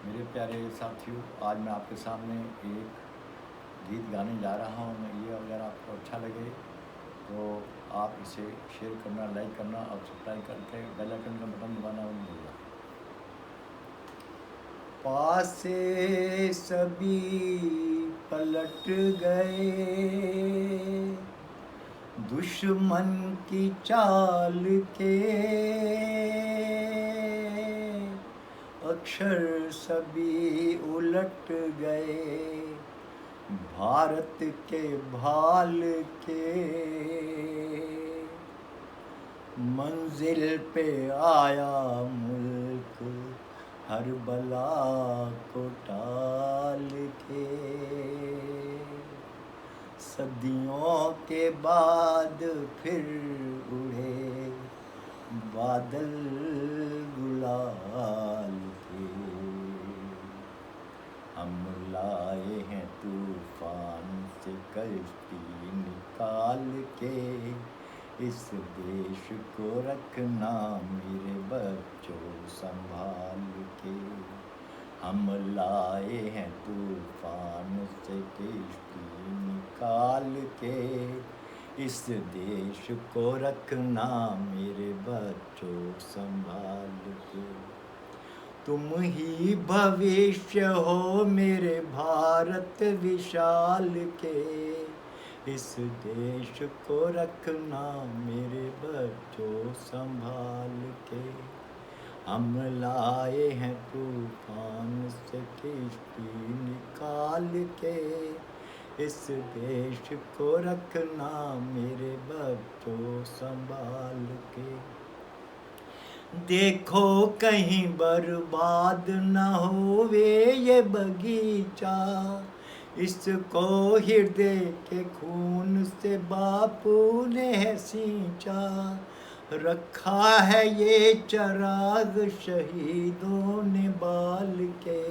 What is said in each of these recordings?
मेरे प्यारे साथियों, आज मैं आपके सामने एक गीत गाने जा रहा हूँ। ये अगर आपको अच्छा लगे तो आप इसे शेयर करना, लाइक करना और सब्सक्राइब करके बेल आइकन का बटन दबाना मत भूलना। पासे सभी पलट गए दुश्मन की चाल के, अक्षर सभी उलट गए भारत के भाल के। मंजिल पे आया मुल्क हर बला को टाल के। सदियों के बाद फिर उड़े बादल गुलाल के। हम लाए हैं तूफान से कश्ती निकाल के, इस देश को रखना मेरे बच्चों संभाल के। हम लाए हैं तूफान से कश्ती निकाल के, इस देश को रखना मेरे बच्चों संभाल के। तुम ही भविष्य हो मेरे भारत विशाल के, इस देश को रखना मेरे बच्चों संभाल के। हम लाए हैं तूफान से कश्ती निकाल के, इस देश को रखना मेरे बच्चों संभाल के। देखो कहीं बर्बाद न होवे ये बगीचा, इसको हृदय के खून से बापू ने सींचा। रखा है ये चिराग शहीदों ने बाल के,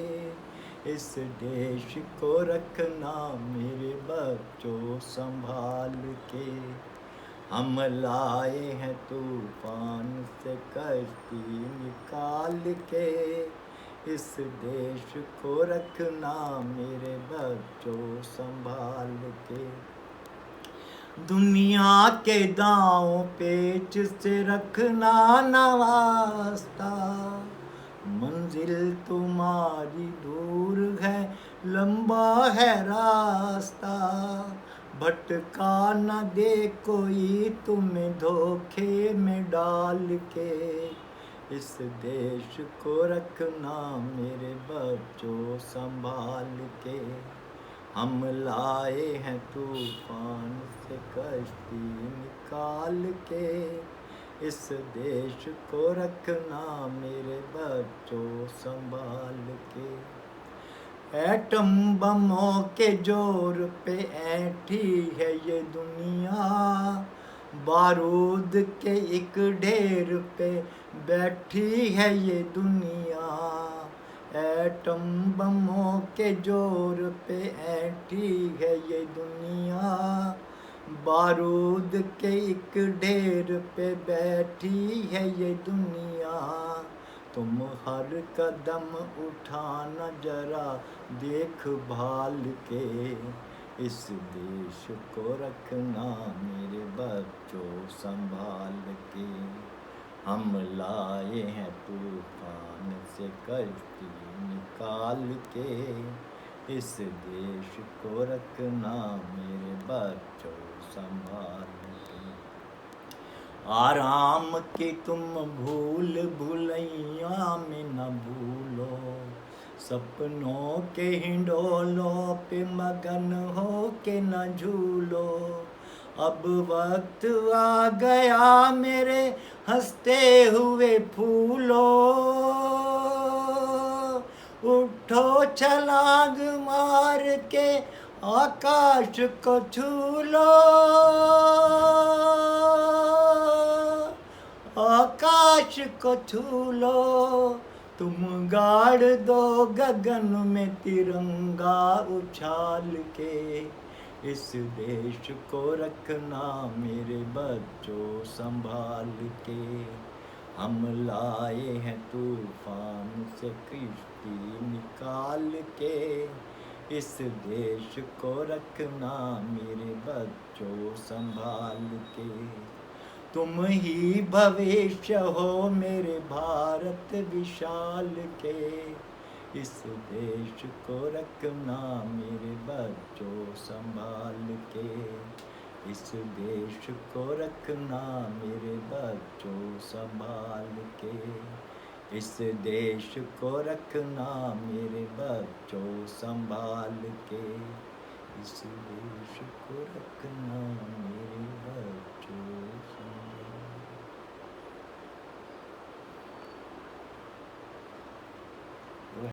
इस देश को रखना मेरे बच्चों संभाल के। हम लाए हैं तूफान से कश्ती निकाल के, इस देश को रखना मेरे बच्चों संभाल के। दुनिया के दांव पेच से रखना न वास्ता, मंजिल तुम्हारी दूर है लंबा है रास्ता। भटका न दे कोई तुम्हें धोखे में डाल के, इस देश को रखना मेरे बच्चों संभाल के। हम लाए हैं तूफान से कश्ती निकाल के, इस देश को रखना मेरे बच्चों संभाल के। एटम बमों के जोर पे ऐठी है ये दुनिया, बारूद के एक ढेर पे बैठी है ये दुनिया। एटम बमों के जोर पे ऐठी है ये दुनिया, बारूद के एक ढेर पे बैठी है ये दुनिया। तुम हर कदम उठाना जरा देख भाल के, इस देश को रखना मेरे बच्चों संभाल के। हम लाए हैं तूफान से कश्ती निकाल के, इस देश को रखना मेरे बच्चों संभाल के। आराम की तुम भूल भुलैया में न भूलो, सपनों के हिंडोलों पे मगन हो के न झूलो। अब वक्त आ गया मेरे हंसते हुए फूलो, उठो छलांग मार के आकाश को छू लो। आकाश को छू लो, तुम गाड़ दो गगन में तिरंगा उछाल के, इस देश को रखना मेरे बच्चों संभाल के। हम लाए हैं तूफान से कश्ती काल के। इस देश को रखना मेरे बच्चों संभाल के। तुम ही भविष्य हो मेरे भारत विशाल के। इस देश को रखना मेरे बच्चों संभाल के। इस देश को रखना मेरे बच्चों संभाल के। इस देश को रखना मेरे बच्चों संभाल के। इस देश को रखना